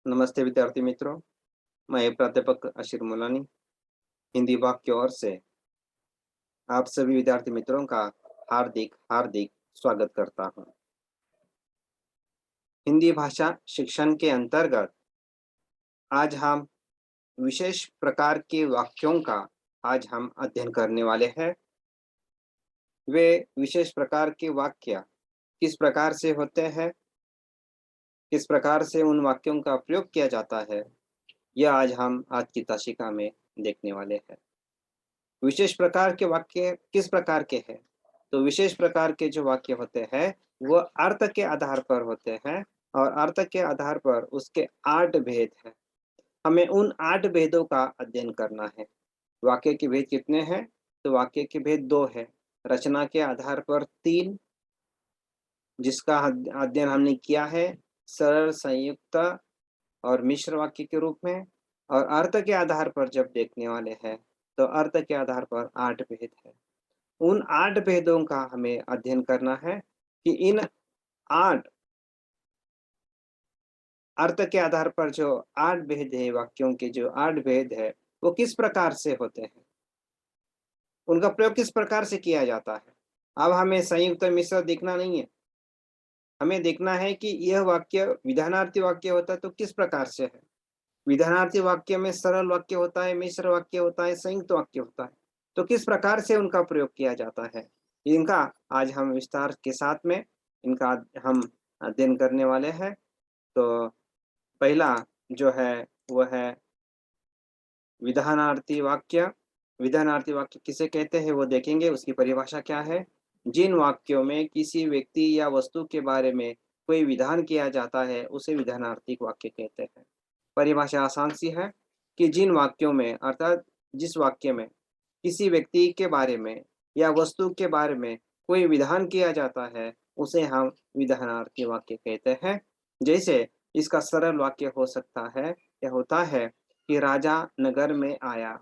नमस्ते विद्यार्थी मित्रों, मैं प्राध्यापक अशीर मुलानी हिंदी विभाग की ओर से आप सभी विद्यार्थी मित्रों का हार्दिक हार्दिक स्वागत करता हूं। हिंदी भाषा शिक्षण के अंतर्गत आज हम विशेष प्रकार के वाक्यों का आज हम अध्ययन करने वाले हैं। वे विशेष प्रकार के वाक्य किस प्रकार से होते हैं, किस प्रकार से उन वाक्यों का प्रयोग किया जाता है, यह आज की ताशिका में देखने वाले हैं। विशेष प्रकार के वाक्य किस प्रकार के हैं? तो विशेष प्रकार के जो वाक्य होते हैं, वो अर्थ के आधार पर होते हैं और अर्थ के आधार पर उसके 8 भेद हैं। हमें उन 8 भेदों का अध्ययन करना है। वाक्य के भेद कितने हैं? तो वाक्य के भेद 2 हैं। रचना के आधार पर 3, जिसका अध्ययन हमने किया है सरल, संयुक्त और मिश्र वाक्य के रूप में, और अर्थ के आधार पर जब देखने वाले हैं, तो अर्थ के आधार पर 8 भेद हैं। उन 8 भेदों का हमें अध्ययन करना है कि इन 8 अर्थ के आधार पर जो 8 भेद है, वाक्यों के जो 8 भेद है, वो किस प्रकार से होते हैं, उनका प्रयोग किस प्रकार से किया जाता है। अब हमें संयुक्त मिश्र देखना नहीं है, हमें देखना है कि यह वाक्य विधानार्थी वाक्य होता है तो किस प्रकार से है। विधानार्थी वाक्य में सरल वाक्य होता है, मिश्र वाक्य होता है, संयुक्त वाक्य होता है, तो किस प्रकार से उनका प्रयोग किया जाता है, इनका आज हम विस्तार के साथ में इनका हम अध्ययन करने वाले हैं। तो पहला जो है वह है विधानार्थी वाक्य। विधानार्थी वाक्य किसे कहते हैं वो देखेंगे, उसकी परिभाषा क्या है। जिन वाक्यों में किसी व्यक्ति या वस्तु के बारे में कोई विधान किया जाता है उसे विधानार्थी वाक्य कहते हैं। परिभाषा आसान सी है कि जिन वाक्यों में, अर्थात जिस वाक्य में किसी व्यक्ति के बारे में या वस्तु के बारे में कोई विधान किया जाता है उसे हम विधानार्थी वाक्य कहते हैं। जैसे इसका सरल वाक्य हो सकता है या होता है कि राजा नगर में आया।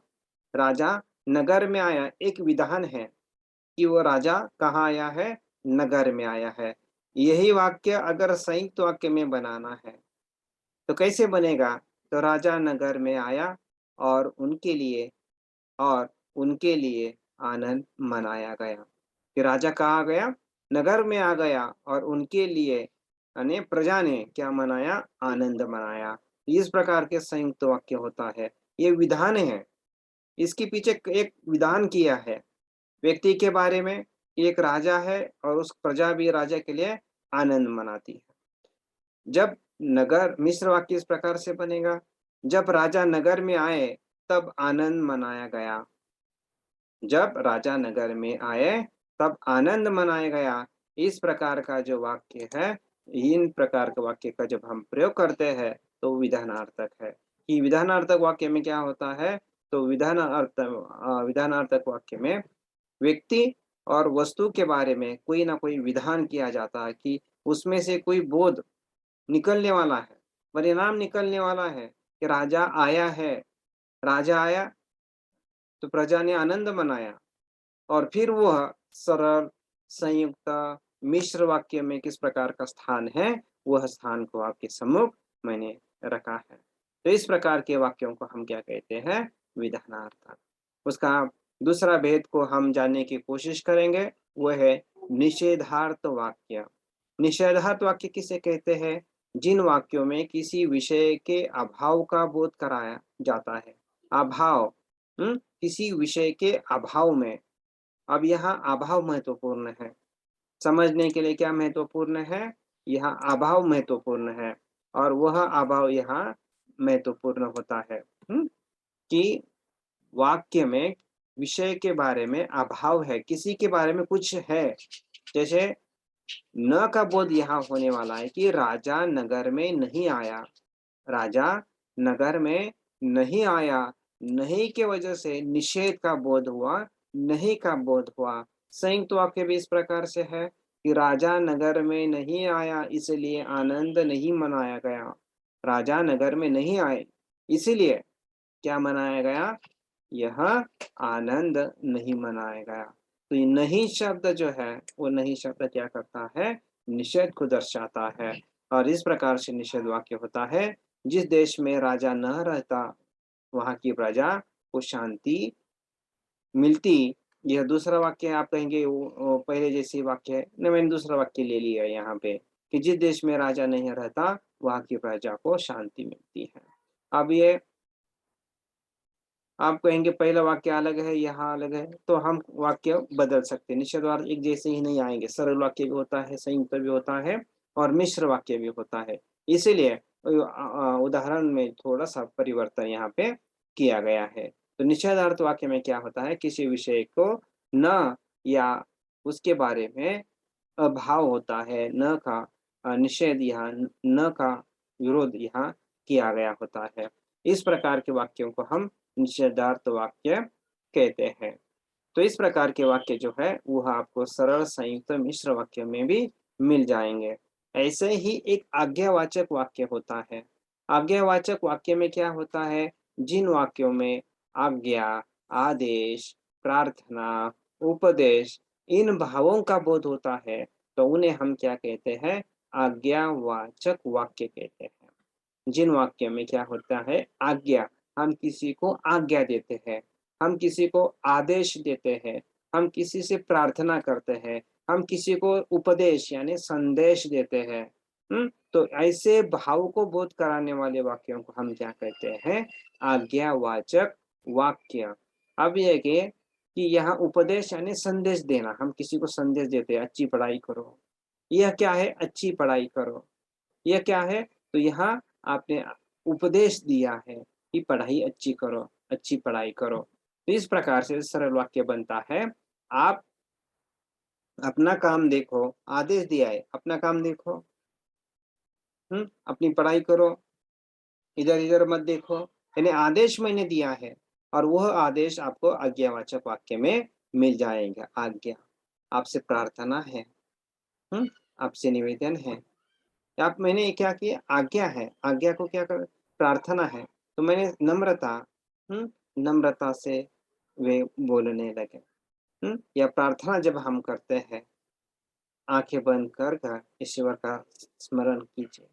राजा नगर में आया एक विधान है कि वो राजा कहाँ आया है, नगर में आया है। यही वाक्य अगर संयुक्त वाक्य में बनाना है तो कैसे बनेगा? तो राजा नगर में आया और उनके लिए आनंद मनाया गया। कि राजा कहाँ गया? नगर में आ गया और उनके लिए यानी प्रजा ने क्या मनाया? आनंद मनाया। इस प्रकार के संयुक्त वाक्य होता है। ये विधान है, इसके पीछे एक विधान किया है। व्यक्ति के बारे में एक राजा है और उस प्रजा भी राजा के लिए आनंद मनाती है। जब नगर मिश्र वाक्य इस प्रकार से बनेगा, जब राजा नगर में आए तब आनंद मनाया गया। जब राजा नगर में आए तब आनंद मनाया गया। इस प्रकार का जो वाक्य है, इन प्रकार के वाक्य का जब हम प्रयोग करते हैं तो विधानार्थक है। कि विधानार्थक वाक्य में क्या होता है? तो विधानार्थक वाक्य में व्यक्ति और वस्तु के बारे में कोई ना कोई विधान किया जाता है कि उसमें से कोई बोध निकलने वाला है, परिणाम निकलने वाला है कि राजा आया है। राजा आया तो प्रजा ने आनंद मनाया, और फिर वह सरल, संयुक्त, मिश्र वाक्य में किस प्रकार का स्थान है, वह स्थान को आपके सम्मुख मैंने रखा है। तो इस प्रकार के वाक्यों को हम क्या कहते हैं? विधानार्थक। उसका दूसरा भेद को हम जानने की कोशिश करेंगे, वह है निषेधार्थ वाक्य। निषेधार्थ वाक्य किसे कहते हैं? जिन वाक्यों में किसी विषय के अभाव का बोध कराया जाता है। अभाव, किसी विषय के अभाव में। अब यहाँ अभाव महत्वपूर्ण है। समझने के लिए क्या महत्वपूर्ण है? यहाँ अभाव महत्वपूर्ण है, और वह अभाव यहाँ महत्वपूर्ण होता है कि वाक्य में विषय के बारे में अभाव है, किसी के बारे में कुछ है। जैसे न का बोध यहाँ होने वाला है कि राजा नगर में नहीं आया। राजा नगर में नहीं आया, नहीं के वजह से निषेध का बोध हुआ, नहीं का बोध हुआ। संयुक्त वाक्य भी इस प्रकार से है कि राजा नगर में नहीं आया इसलिए आनंद नहीं मनाया गया। राजा नगर में नहीं आए इसलिए क्या मनाया गया? यह आनंद नहीं मनाया गया। तो ये नहीं शब्द जो है, वो नहीं शब्द क्या करता है? निषेध को दर्शाता है। और इस प्रकार से निषेध वाक्य होता है जिस देश में राजा न रहता, वहाँ की प्रजा को शांति मिलती। यह दूसरा वाक्य आप कहेंगे वो पहले जैसे वाक्य है। नहीं, मैंने दूसरा वाक्य ले लिया है यहाँ पे कि जिस देश में राजा नहीं रहता, वहाँ की प्रजा को शांति मिलती है। अब ये आप कहेंगे पहला वाक्य अलग है, यहाँ अलग है, तो हम वाक्य बदल सकते हैं। निषेधवाद एक जैसे ही नहीं आएँगे, सरल वाक्य भी होता है, संयुक्त भी होता है और मिश्र वाक्य भी होता है। इसीलिए उदाहरण में थोड़ा-सा परिवर्तन यहाँ पे किया गया है। तो निषेधार्थ वाक्य में क्या होता है, किसी विषय को न या उसके बारे में अभाव होता है, न का निषेध यहाँ न का विरोध यहाँ किया गया होता है। इस प्रकार के वाक्यों को हम निषेधार्थ वाक्य कहते हैं। तो इस प्रकार के वाक्य जो है वह आपको सरल, संयुक्त, मिश्र वाक्य में भी मिल जाएँगे। ऐसे ही एक आज्ञावाचक वाक्य होता है। आज्ञावाचक वाक्य में क्या होता है, जिन वाक्यों में आज्ञा, आदेश, प्रार्थना, उपदेश इन भावों का बोध होता है, तो उन्हें हम क्या कहते हैं, आज्ञावाचक वाक्य कहते हैं। जिन वाक्य में क्या होता है, आज्ञा, हम किसी को आज्ञा देते हैं, हम किसी को आदेश देते हैं, हम किसी से प्रार्थना करते हैं, हम किसी को उपदेश यानी संदेश देते हैं। तो ऐसे भाव को बोध कराने वाले वाक्यों को हम क्या कहते हैं, आज्ञावाचक वाक्य। अब ये कि यहाँ उपदेश यानी संदेश देना, हम किसी को संदेश देते हैं, अच्छी पढ़ाई करो। यह क्या है, अच्छी पढ़ाई करो। यह क्या है, तो यहाँ आपने उपदेश दिया है कि पढ़ाई अच्छी करो, अच्छी पढ़ाई करो। तो इस प्रकार से सरल वाक्य बनता है, आप अपना काम देखो, आदेश दिया है, अपना काम देखो, अपनी पढ़ाई करो, इधर-इधर मत देखो, यानी आदेश मैंने दिया है और वह आदेश आपको आज्ञावाचक वाक्य में मिल जाएगा। आज्ञा, आपसे प्रार्थना है, हुँ? आपसे निवेदन है। आप मैंने क्या किया, आज्ञा है, आज्ञा को क्या कर प्रार्थना है, तो मैंने नम्रता नम्रता से वे बोलने लगे। या प्रार्थना जब हम करते हैं, आँखें बंद कर कर ईश्वर का स्मरण कीजिए।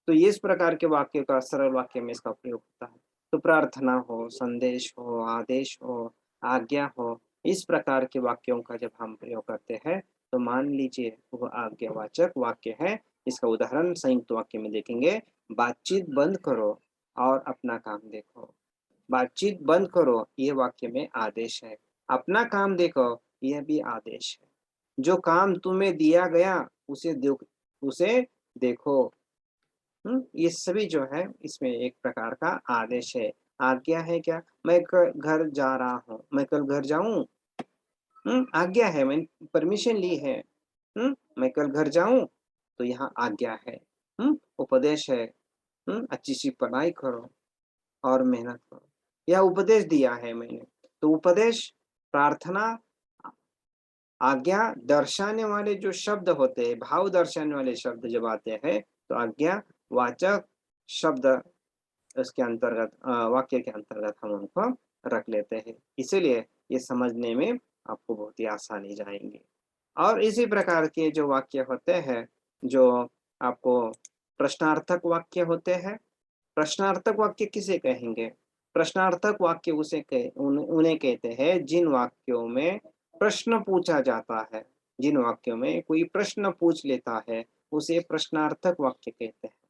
तो ये इस प्रकार के वाक्य का सरल वाक्य में इसका प्रयोग होता है। तो प्रार्थना हो, संदेश हो, आदेश हो, आज्ञा हो, इस प्रकार के वाक्यों का जब हम प्रयोग करते हैं, तो मान लीजिए वो आज्ञावाचक वाक्य है। इसका उदाहरण संयुक्त वाक्य में देखेंगे, बातचीत बंद करो और अपना काम देखो। बातचीत बंद करो, ये वाक्य में आदेश है। अपना काम देखो, यह भी आदेश है। जो काम तुम्हें दिया गया, उसे देखो। ये सभी जो है इसमें एक प्रकार का आदेश है। आज्ञा है क्या? मैं घर जा रहा हूँ, मैं कल घर जाऊँ? आज्ञा है, मैंने परमिशन ली है। मैं कल घर जाऊँ? तो यहाँ आज्ञा है। उपदेश है। अच्छी सी पढ़ाई करो और मेहनत करो। यह उपदेश दिया है मैंने। तो उपदेश, प्रार्थना, आज्ञा दर्शाने वाले जो शब्द होते हैं, भाव दर्शाने वाले शब्द जब आते हैं, तो आज्ञावाचक शब्द उसके अंतर्गत वाक्य के अंतर्गत हम उनको रख लेते हैं। इसीलिए ये समझने में आपको बहुत ही आसानी जाएँगी। और इसी प्रकार के जो वाक्य होते हैं, जो आपको प्रश्नार्थक वाक्य होते हैं। प्रश्नार्थक वाक्य किसे कहेंगे? प्रश्नार्थक वाक्य उन्हें कहते हैं जिन वाक्यों में प्रश्न पूछा जाता है। जिन वाक्यों में कोई प्रश्न पूछ लेता है, उसे प्रश्नार्थक वाक्य कहते हैं।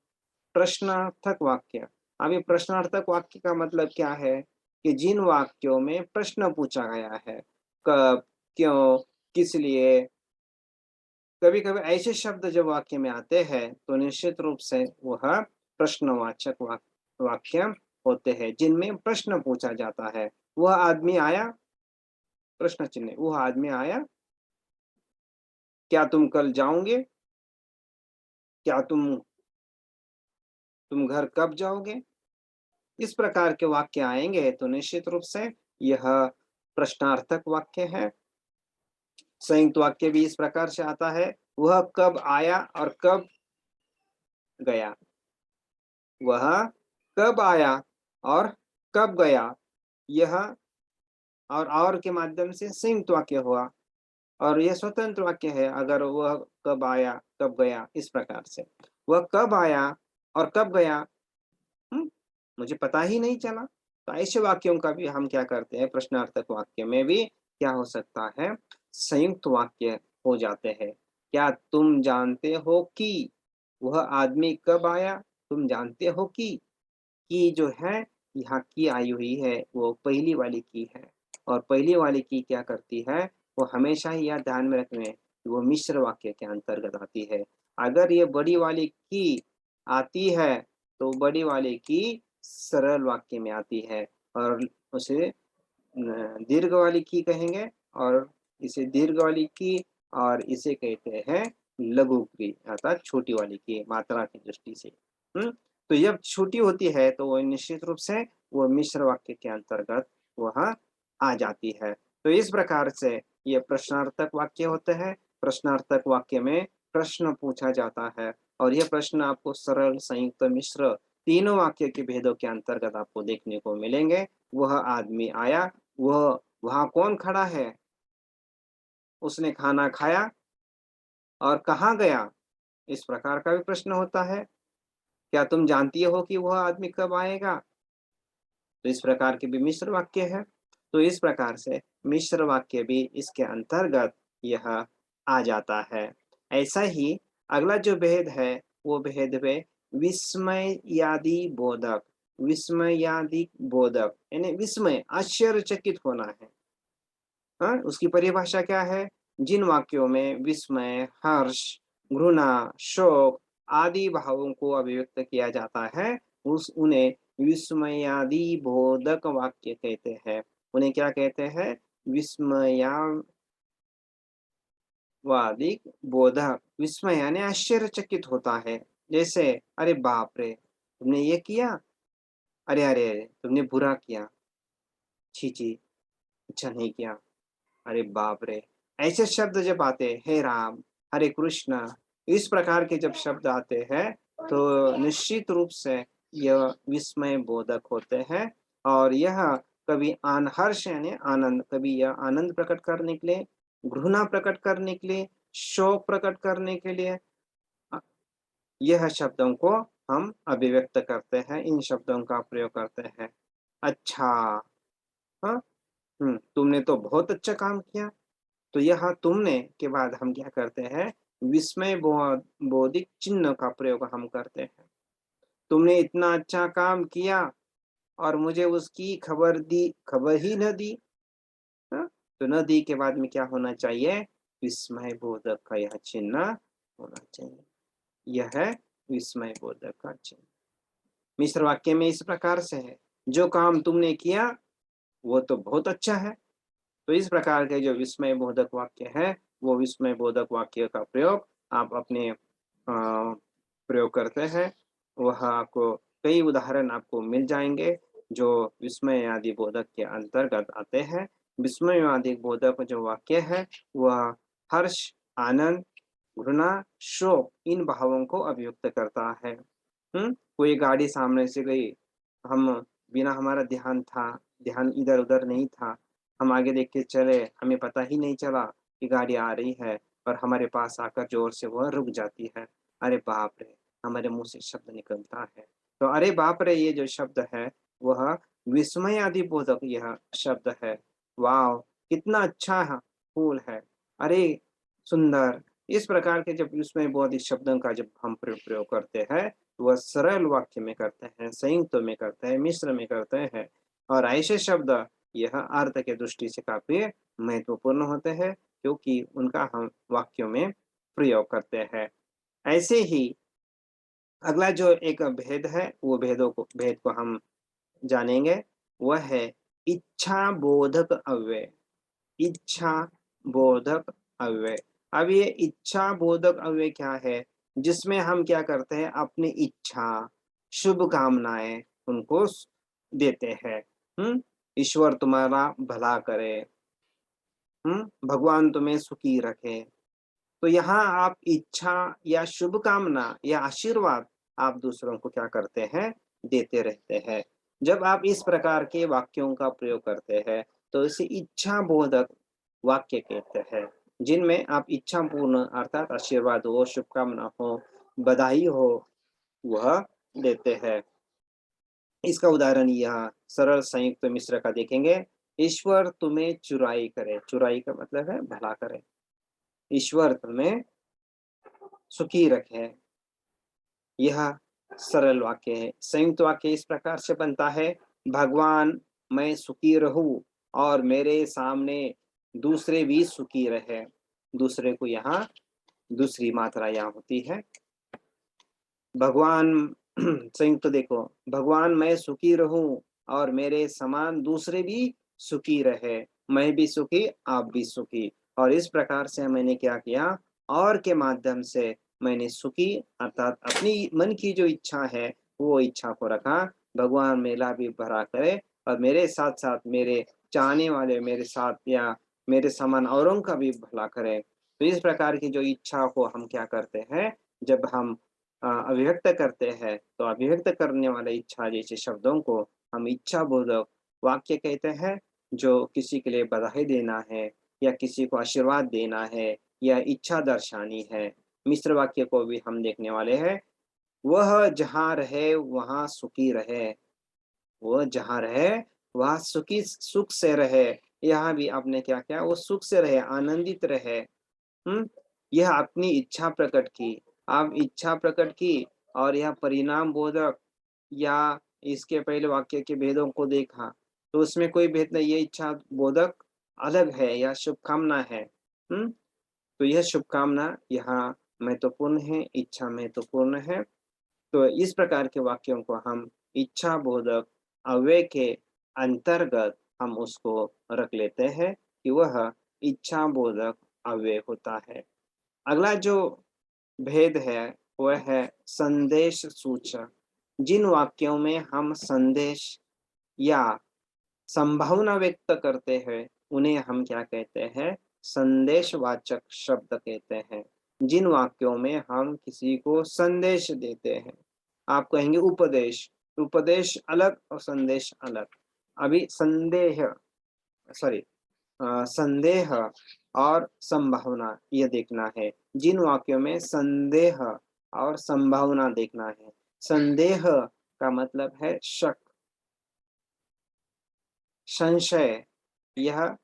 प्रश्नार्थक वाक्य, अब ये प्रश्नार्थक वाक्य का मतलब क्या है कि जिन वाक्यों में प्रश्न पूछा गया है, कब, क्यों, किस लिए, कभी-कभी ऐसे शब्द जब वाक्य में आते हैं, तो निश्चित रूप से वह प्रश्नवाचक वाक्य होते हैं, जिनमें प्रश्न पूछा जाता है। वह आदमी आया? प्रश्न चिन्ह। वह आदमी आया? क्या तुम कल जाओगे? क्या तुम घर कब जाओगे? इस प्रकार के वाक्य आएँगे, तो निश्चित रूप से यह प्रश्नार्थक वाक्य है। संयुक्त वाक्य भी इस प्रकार से आता है, वह कब आया और कब गया? वह कब आया और कब गया? यह और के माध्यम से संयुक्त वाक्य हुआ और यह स्वतंत्र वाक्य है अगर वह कब आया, कब गया, इस प्रकार से। वह कब आया और कब गया? मुझे पता ही नहीं चला। तो ऐसे वाक्यों का भी हम क्या करते हैं, प्रश्नार्थक वाक्य में भी क्या हो सकता है, संयुक्त वाक्य हो जाते हैं। क्या तुम जानते हो कि वह आदमी कब आया? तुम जानते हो कि जो है यहाँ की आई हुई है वो पहली वाली की है, और पहली वाली की क्या करती है, वो हमेशा ही यह ध्यान में रखें कि वो मिश्र वाक्य के अंतर्गत आती है। अगर ये बड़ी वाली की आती है तो बड़ी वाली की सरल वाक्य में आती है, और उसे दीर्घ वाली की कहेंगे, और इसे दीर्घ वाली की, और इसे कहते हैं लघु की, अर्थात छोटी वाली की मात्रा की दृष्टि से। तो जब छोटी होती है तो वो निश्चित रूप से वो मिश्र वाक्य के अंतर्गत वह आ जाती है। तो इस प्रकार से ये प्रश्नार्थक वाक्य होते हैं। प्रश्नार्थक वाक्य में प्रश्न पूछा जाता है, और यह प्रश्न आपको सरल, संयुक्त, मिश्र तीनों वाक्य के भेदों के अंतर्गत आपको देखने को मिलेंगे। वह आदमी आया, वह वहाँ कौन खड़ा है? उसने खाना खाया और कहाँ गया? इस प्रकार का भी प्रश्न होता है। क्या तुम जानती हो कि वह आदमी कब आएगा? तो इस प्रकार के भी मिश्र वाक्य है। तो इस प्रकार से मिश्र वाक्य भी इसके अंतर्गत यह आ जाता है। ऐसा ही अगला जो भेद है, वो भेद है विस्मयादि बोधक। विस्मयादि बोधक यानी विस्मय, आश्चर्यचकित होना है। हाँ, उसकी परिभाषा क्या है? जिन वाक्यों में विस्मय, हर्ष, घृणा, शोक आदि भावों को अभिव्यक्त किया जाता है, उन्हें विस्मयादि बोधक वाक्य कहते हैं। उन्हें क्या कहते हैं? विस्मयावादिक बोधक। विस्मय यानी आश्चर्यचकित होता है। जैसे अरे बाप रे, तुमने ये किया? अरे अरे अरे, तुमने बुरा किया। छी छी, अच्छा नहीं किया। अरे बाप रे! ऐसे शब्द जब आते हैं, हे राम, हरे कृष्ण, इस प्रकार के जब शब्द आते हैं, तो निश्चित रूप से यह विस्मय बोधक होते हैं, और यह कभी हर्ष यानी आनंद, कभी यह आनंद प्रकट करने के लिए, घृणा प्रकट करने के लिए, शोक प्रकट करने के लिए अ, यह शब्दों को हम अभिव्यक्त करते हैं, इन शब्दों का प्रयोग करते हैं। अच्छा, हाँ, तुमने तो बहुत अच्छा काम किया। तो यह तुमने के बाद हम क्या करते हैं, विस्मय बोधिक चिन्ह का प्रयोग हम करते हैं। तुमने इतना अच्छा काम किया और मुझे उसकी खबर ही न दी। हाँ? तो न दी के बाद में क्या होना चाहिए? विस्मय बोधक का यह चिन्ह होना चाहिए। यह है विस्मय बोधक का चिन्ह। मिश्र वाक्य में इस प्रकार से है, जो काम तुमने किया वो तो बहुत अच्छा है। तो इस प्रकार के जो विस्मय बोधक वाक्य है, वो विस्मय बोधक वाक्य का प्रयोग आप अपने प्रयोग करते हैं। वह आपको कई उदाहरण आपको मिल जाएँगे, जो विस्मय आदि बोधक के अंतर्गत आते हैं। विस्मय आदि बोधक जो वाक्य है, वह हर्ष, आनंद, घृणा, शोक इन भावों को अभिव्यक्त करता है। कोई गाड़ी सामने से गई, हम बिना हमारा ध्यान इधर-उधर नहीं था, हम आगे देख के चले, हमें पता ही नहीं चला कि गाड़ी आ रही है, और हमारे पास आकर ज़ोर से वह रुक जाती है। अरे बाप रे! हमारे मुँह से शब्द निकलता है। तो अरे बाप रे! ये जो शब्द है, वह विस्मयादिबोधक यह शब्द है। वॉव! कितना अच्छा फूल है। अरे! सुंदर। इस प्रकार के जब विस्मयबोधिक शब्दों का जब हम प्रयोग करते हैं, वह सरल वाक्य में करते हैं, संयुक्त में करते हैं, मिश्र में करते हैं, और ऐसे शब्द यह अर्थ के दृष्टि से काफ़ी महत्वपूर्ण होते हैं, क्योंकि उनका हम वाक्यों में प्रयोग करते हैं। ऐसे ही अगला जो एक भेद को हम जानेंगे, वह है इच्छा बोधक अव्यय। इच्छा बोधक अव्यय। अब ये इच्छा बोधक अव्यय क्या है? जिसमें हम क्या करते हैं, अपनी इच्छा, शुभकामनाएँ उनको देते हैं। हुँ? ईश्वर तुम्हारा भला करे, भगवान तुम्हें सुखी रखे। तो यहाँ आप इच्छा या शुभकामना या आशीर्वाद आप दूसरों को क्या करते हैं, देते रहते हैं। जब आप इस प्रकार के वाक्यों का प्रयोग करते हैं, तो इसे इच्छा बोधक वाक्य कहते हैं, जिनमें आप इच्छा पूर्ण अर्थात आशीर्वाद हो, शुभकामना हो, बधाई हो, वह देते हैं। इसका उदाहरण यह सरल संयुक्त मिश्र का देखेंगे। ईश्वर तुम्हें चुराई करे, चुराई का मतलब है भला करे। ईश्वर तुम्हें सुखी रखे, यह सरल वाक्य है। संयुक्त वाक्य इस प्रकार से बनता है, भगवान मैं सुखी रहूं और मेरे सामने दूसरे भी सुखी रहे। दूसरे को यहाँ दूसरी मात्रा यहाँ होती है। भगवान संयुक्त देखो, भगवान मैं सुखी रहूं और मेरे समान दूसरे भी सुखी रहे, मैं भी सुखी आप भी सुखी। और इस प्रकार से मैंने क्या किया, और के माध्यम से मैंने सुखी अर्थात अपनी मन की जो इच्छा है वो इच्छा को रखा, भगवान मेला भी भरा करे और मेरे साथ साथ मेरे चाहने वाले मेरे साथ या मेरे समान औरों का भी भला करे। तो इस प्रकार की जो इच्छा को हम क्या करते हैं, जब हम अभिव्यक्त करते हैं, तो अभिव्यक्त करने वाले इच्छा जैसे शब्दों को हम इच्छा बोधक वाक्य कहते हैं। जो किसी के लिए बधाई देना है या किसी को आशीर्वाद देना है या इच्छा दर्शानी है। मिश्र वाक्य को भी हम देखने वाले हैं। वह जहाँ रहे वहाँ सुखी रहे, वो जहाँ रहे वहाँ सुखी सुख से रहे। यहाँ भी आपने क्या किया, वो सुख से रहे, आनंदित रहे। यह अपनी इच्छा प्रकट की, आप इच्छा प्रकट की और यह परिणाम बोधक या इसके पहले वाक्य के भेदों को देखा तो उसमें कोई भेद नहीं, ये इच्छा बोधक अलग है या शुभकामना है। तो यह शुभकामना यहाँ महत्वपूर्ण है, इच्छा महत्वपूर्ण है। तो इस प्रकार के वाक्यों को हम इच्छा बोधक अव्यय के अंतर्गत हम उसको रख लेते हैं कि वह इच्छा बोधक अव्यय होता है। अगला जो भेद है वह है संदेश सूचक। जिन वाक्यों में हम संदेश या संभावना व्यक्त करते हैं उन्हें हम क्या कहते हैं, संदेशवाचक शब्द कहते हैं। जिन वाक्यों में हम किसी को संदेश देते हैं, आप कहेंगे उपदेश, उपदेश अलग और संदेश अलग। अभी संदेह और संभावना यह देखना है। जिन वाक्यों में संदेह और संभावना देखना है। संदेह का मतलब है शक, संशय, यह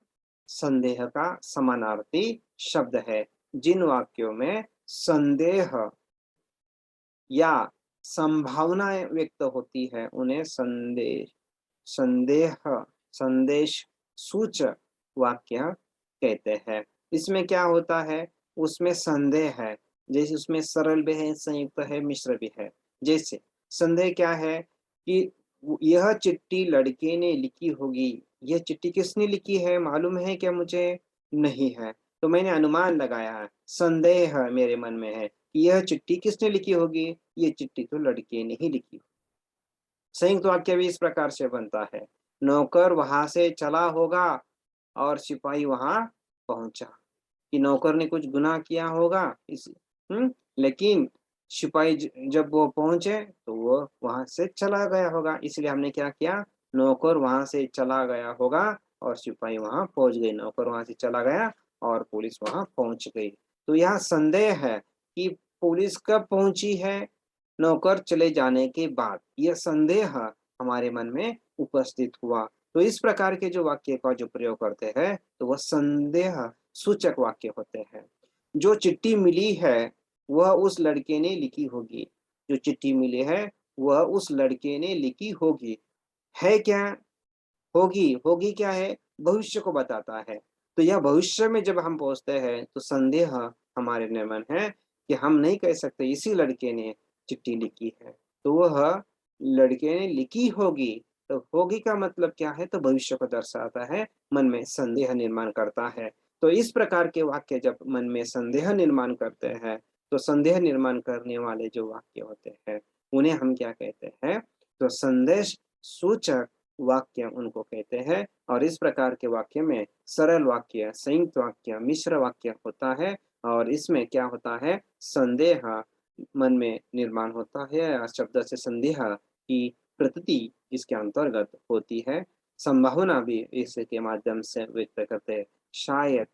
संदेह का समानार्थी शब्द है। जिन वाक्यों में संदेह या संभावनाएं व्यक्त होती है उन्हें संदेह संदेश सूचक वाक्य कहते हैं। इसमें क्या होता है, उसमें संदेह है, जैसे उसमें सरल भी है, संयुक्त है, मिश्र भी है। जैसे संदेह क्या है कि यह चिट्ठी लड़के ने लिखी होगी, यह चिट्ठी किसने लिखी है मालूम है क्या मुझे, नहीं है, तो मैंने अनुमान लगाया है, संदेह मेरे मन में है कि यह चिट्ठी किसने लिखी होगी, ये चिट्ठी तो लड़के ने ही लिखी। संयुक्त वाक्य भी इस प्रकार से बनता है, नौकर वहां से चला होगा और सिपाही वहां पहुंचा। कि नौकर ने कुछ गुनाह किया होगा इस लेकिन सिपाही जब वो पहुंचे तो वो वहां से चला गया होगा, इसलिए हमने क्या किया, नौकर वहां से चला गया होगा और सिपाही वहां पहुंच गई। नौकर वहां से चला गया और पुलिस वहां पहुंच गई। तो यहाँ संदेह है कि पुलिस कब पहुंची है, नौकर चले जाने के बाद। यह संदेह हमारे मन में उपस्थित हुआ। तो इस प्रकार के जो वाक्य का जो प्रयोग करते हैं तो वह संदेह सूचक वाक्य होते हैं। जो चिट्ठी मिली है वह उस लड़के ने लिखी होगी, जो चिट्ठी मिली है वह उस लड़के ने लिखी होगी। है क्या, होगी, होगी क्या है, भविष्य को बताता है। तो यह भविष्य में जब हम पहुंचते हैं तो संदेह हमारे मन है कि हम नहीं कह सकते इसी लड़के ने चिट्ठी लिखी है, तो वह लड़के ने लिखी होगी। तो होगी का मतलब क्या है, तो भविष्य को दर्शाता है, मन में संदेह निर्माण करता है। तो इस प्रकार के वाक्य जब मन में संदेह निर्माण करते हैं तो संदेह निर्माण करने वाले जो वाक्य होते हैं उन्हें हम क्या कहते हैं, तो संदेश सूचक वाक्य उनको कहते हैं। और इस प्रकार के वाक्य में सरल वाक्य, संयुक्त वाक्य, मिश्र वाक्य होता है। और इसमें क्या होता है, संदेह मन में निर्माण होता है, शब्द से संदेह की प्रतीति इसके अंतर्गत होती है। संभावना भी इसके माध्यम से व्यक्त करते हैं। शायद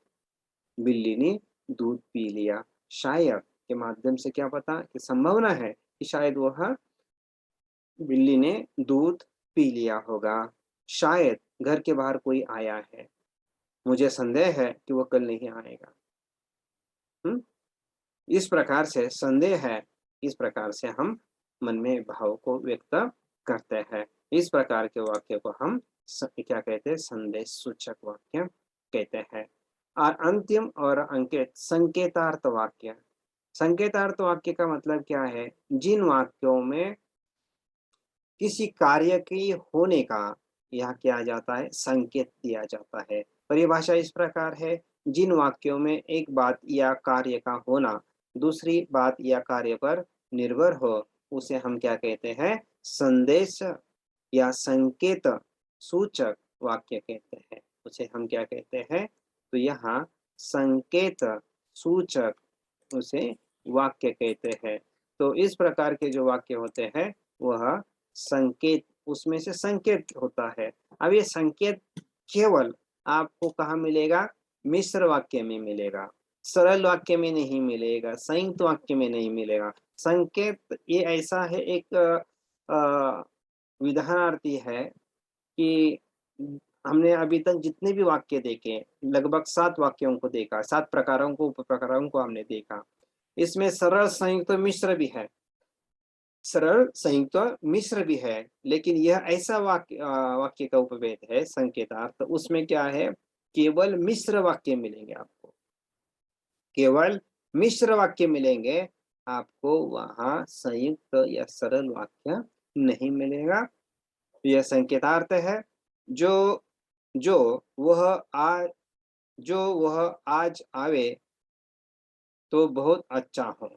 बिल्ली ने दूध पी लिया, शायद के माध्यम से क्या पता कि संभावना है कि शायद वह बिल्ली ने दूध पी लिया होगा। शायद घर के बाहर कोई आया है। मुझे संदेह है कि वो कल नहीं आएगा। हुँ? इस प्रकार से संदेह है, इस प्रकार से हम मन में भाव को व्यक्त करते हैं। इस प्रकार के वाक्य को हम क्या कहते हैं? संदेश सूचक वाक्य कहते हैं। और अंतिम और अंकित संकेतार्थ वाक्य। संकेतार्थ वाक्य का मतलब क्या है? जिन वाक्यों में किसी कार्य की होने का यह किया जाता है, संकेत दिया जाता है। परिभाषा इस प्रकार है, जिन वाक्यों में एक बात या कार्य का होना दूसरी बात या कार्य पर निर्भर हो, उसे हम क्या कहते हैं? संदेश या संकेत सूचक वाक्य कहते हैं। उसे हम क्या कहते हैं? तो यहाँ संकेत सूचक उसे वाक्य कहते हैं। तो इस प्रकार के जो वाक्य होते हैं, वह संकेत उसमें से संकेत होता है। अब ये संकेत केवल आपको कहाँ मिलेगा? मिश्र वाक्य में मिलेगा, सरल वाक्य में नहीं मिलेगा, संयुक्त वाक्य में नहीं मिलेगा। संकेत ये ऐसा है एक विधानार्थी है कि हमने अभी तक जितने भी वाक्य देखे, लगभग 7 वाक्यों को देखा, 7 प्रकारों को, उपप्रकारों को हमने देखा। इसमें सरल, संयुक्त, मिश्र भी है। सरल, संयुक्त, मिश्र भी है, लेकिन यह ऐसा वाक्य का उपभेद है संकेतार्थ, उसमें क्या है? केवल मिश्र वाक्य मिलेंगे आपको, केवल मिश्र वाक्य मिलेंगे, आपको वहाँ संयुक्त या सरल वाक्य नहीं मिलेगा। यह संकेतार्थ है। जो जो वह आ जो वह आज आवे तो बहुत अच्छा हो।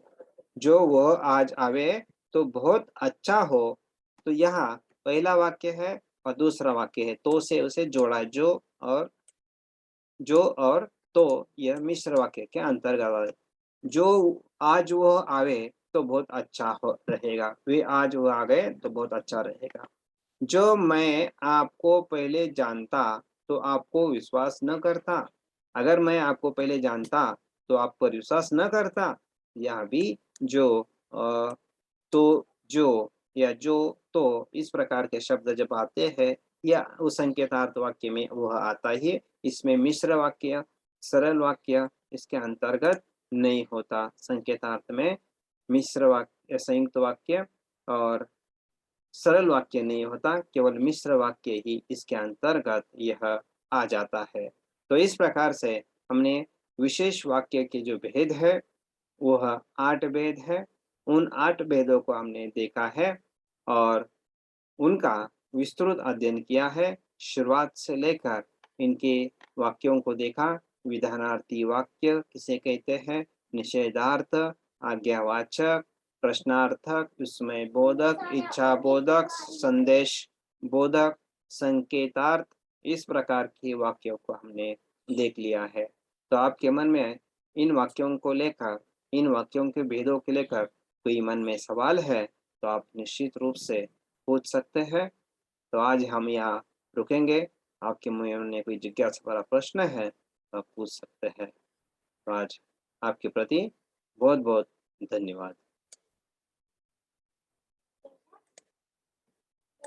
जो वह आज आवे तो बहुत अच्छा हो। तो यहाँ पहला वाक्य है और दूसरा वाक्य है, तो से उसे जोड़ा, जो और तो यह मिश्र वाक्य के अंतर्गत आए। जो आज वह आवे तो बहुत अच्छा हो रहेगा, वे आज वो आ गए तो बहुत अच्छा रहेगा। जो मैं आपको पहले जानता तो आपको विश्वास न करता। अगर मैं आपको पहले जानता तो आप पर विश्वास न करता। यह भी जो तो जो या जो तो इस प्रकार के शब्द जब आते हैं या उस संकेतार्थ वाक्य में वह आता ही, इसमें मिश्र वाक्य, सरल वाक्य इसके अंतर्गत नहीं होता। संकेतार्थ में मिश्र वाक्य, संयुक्त वाक्य और सरल वाक्य नहीं होता, केवल मिश्र वाक्य ही इसके अंतर्गत यह आ जाता है। तो इस प्रकार से हमने विशेष वाक्य के जो भेद है, वह 8 भेद है। उन 8 भेदों को हमने देखा है और उनका विस्तृत अध्ययन किया है। शुरुआत से लेकर इनके वाक्यों को देखा। विधानार्थी वाक्य किसे कहते हैं? निषेधार्थ, आज्ञावाचक, प्रश्नार्थक, विस्मय बोधक, इच्छा बोधक, संदेश बोधक, संकेतार्थ, इस प्रकार के वाक्यों को हमने देख लिया है। तो आपके मन में इन वाक्यों को लेकर, इन वाक्यों के भेदों को लेकर कोई मन में सवाल है, तो आप निश्चित रूप से पूछ सकते हैं। तो आज हम यहाँ रुकेंगे। आपके मन में कोई जिज्ञासा वाला प्रश्न है, तो आप पूछ सकते हैं। तो आज आपके प्रति बहुत-बहुत धन्यवाद।